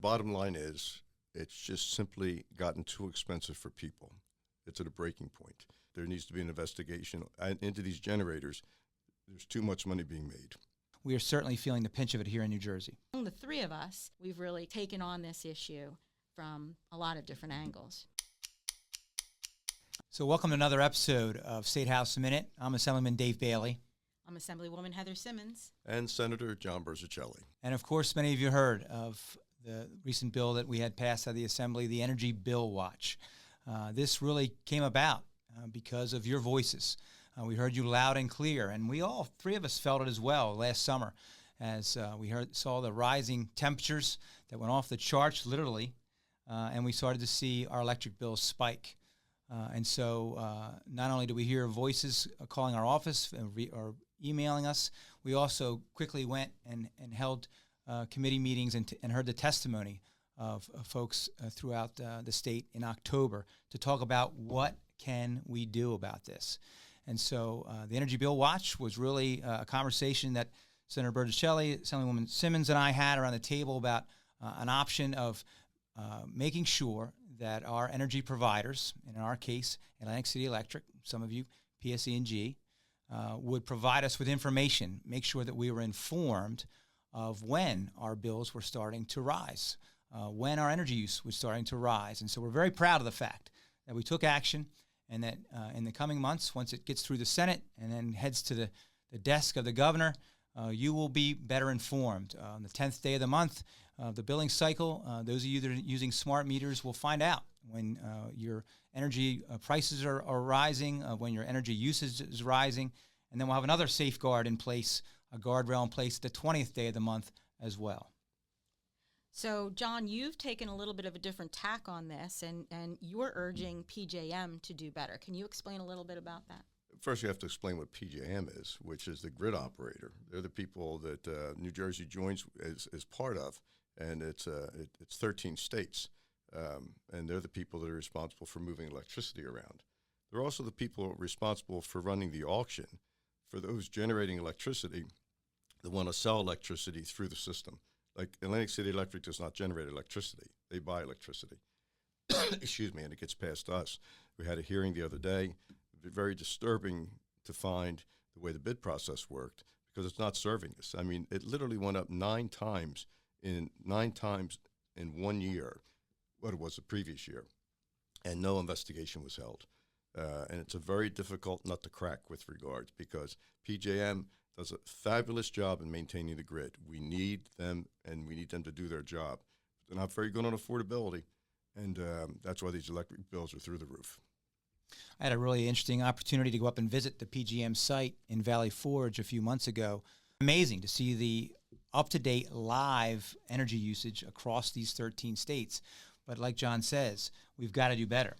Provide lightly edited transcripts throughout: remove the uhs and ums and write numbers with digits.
Bottom line is, it's just simply gotten too expensive for people. It's at a breaking point. There needs to be an investigation into these generators. There's too much money being made. We are certainly feeling the pinch of it here in New Jersey. Among the three of us, we've really taken on this issue from a lot of different angles. So welcome to another episode of State House Minute. I'm Assemblyman Dave Bailey. I'm Assemblywoman Heather Simmons. And Senator John Burzichelli. And of course, many of you heard of the recent bill that we had passed out of the Assembly, the Energy Bill Watch. This really came about because of your voices. We heard you loud and clear, and we all, three of us, felt it as well last summer as we saw the rising temperatures that went off the charts, literally, and we started to see our electric bills spike. And so not only do we hear voices calling our office or emailing us, we also quickly went and held committee meetings and heard the testimony of folks throughout the state in October to talk about what can we do about this. And so the Energy Bill Watch was really a conversation that Senator Burzichelli, Assemblywoman Simmons, and I had around the table about an option of making sure that our energy providers, in our case, Atlantic City Electric, some of you, PSE&G, would provide us with information, make sure that we were informed of when our bills were starting to rise, when our energy use was starting to rise. And so we're very proud of the fact that we took action and that in the coming months, once it gets through the Senate and then heads to the desk of the governor, you will be better informed. On the 10th day of the month, the billing cycle, those of you that are using smart meters will find out when your energy prices are rising, when your energy usage is rising, and then we'll have another safeguard in place, a guardrail in place the 20th day of the month as well. So, John, you've taken a little bit of a different tack on this, and you're urging PJM to do better. Can you explain a little bit about that? First, you have to explain what PJM is, which is the grid operator. They're the people that New Jersey joins as part of, and it's 13 states, and they're the people that are responsible for moving electricity around. They're also the people responsible for running the auction for those generating electricity that want to sell electricity through the system. Like Atlantic City Electric does not generate electricity. They buy electricity. Excuse me, and it gets past us. We had a hearing the other day. Very disturbing to find the way the bid process worked because it's not serving us. I mean, it literally went up nine times in 1 year what it was the previous year, and no investigation was held. And it's a very difficult nut to crack with regards because PJM does a fabulous job in maintaining the grid. We need them, and we need them to do their job. They're not very good on affordability, and that's why these electric bills are through the roof. I had a really interesting opportunity to go up and visit the PJM site in Valley Forge a few months ago. Amazing to see the up-to-date live energy usage across these 13 states. But like John says, we've got to do better.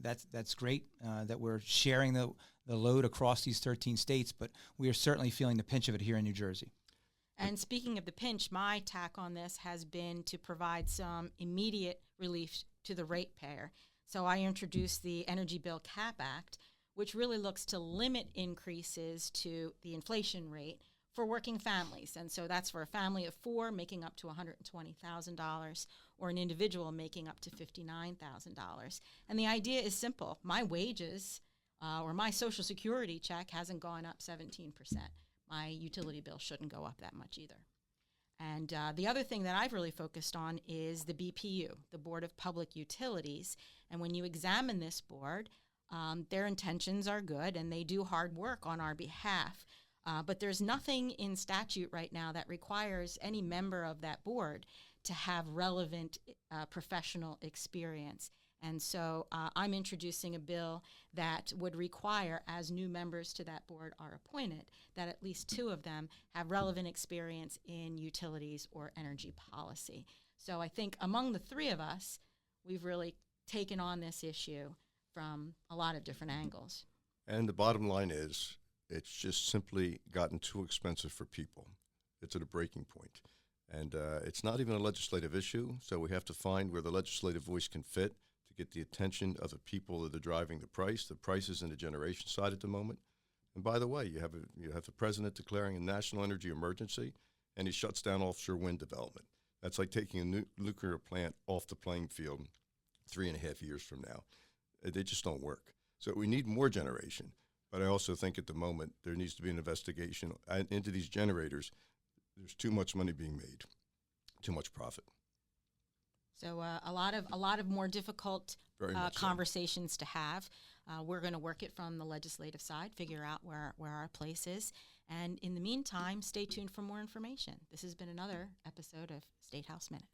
That's great that we're sharing the load across these 13 states, but we are certainly feeling the pinch of it here in New Jersey. And speaking of the pinch, my tack on this has been to provide some immediate relief to the ratepayer. So I introduced the Energy Bill Cap Act, which really looks to limit increases to the inflation rate for working families. And so that's for a family of four making up to $120,000 or an individual making up to $59,000. And the idea is simple. My wages or my Social Security check hasn't gone up 17%. My utility bill shouldn't go up that much either. And the other thing that I've really focused on is the BPU, the Board of Public Utilities. And when you examine this board, their intentions are good and they do hard work on our behalf. But there's nothing in statute right now that requires any member of that board to have relevant professional experience. And so I'm introducing a bill that would require, as new members to that board are appointed, that at least two of them have relevant experience in utilities or energy policy. So I think among the three of us, we've really taken on this issue from a lot of different angles. And the bottom line is, it's just simply gotten too expensive for people. It's at a breaking point. And it's not even a legislative issue, so we have to find where the legislative voice can fit to get the attention of the people that are driving the price. The price is in the generation side at the moment. And by the way, you have the president declaring a national energy emergency, and he shuts down offshore wind development. That's like taking a nuclear plant off the playing field 3.5 years from now. They just don't work. So we need more generation. But I also think at the moment there needs to be an investigation into these generators. There's too much money being made, too much profit. So a lot of more difficult Very much so. conversations to have. We're going to work it from the legislative side, figure out where our place is. And in the meantime, stay tuned for more information. This has been another episode of State House Minute.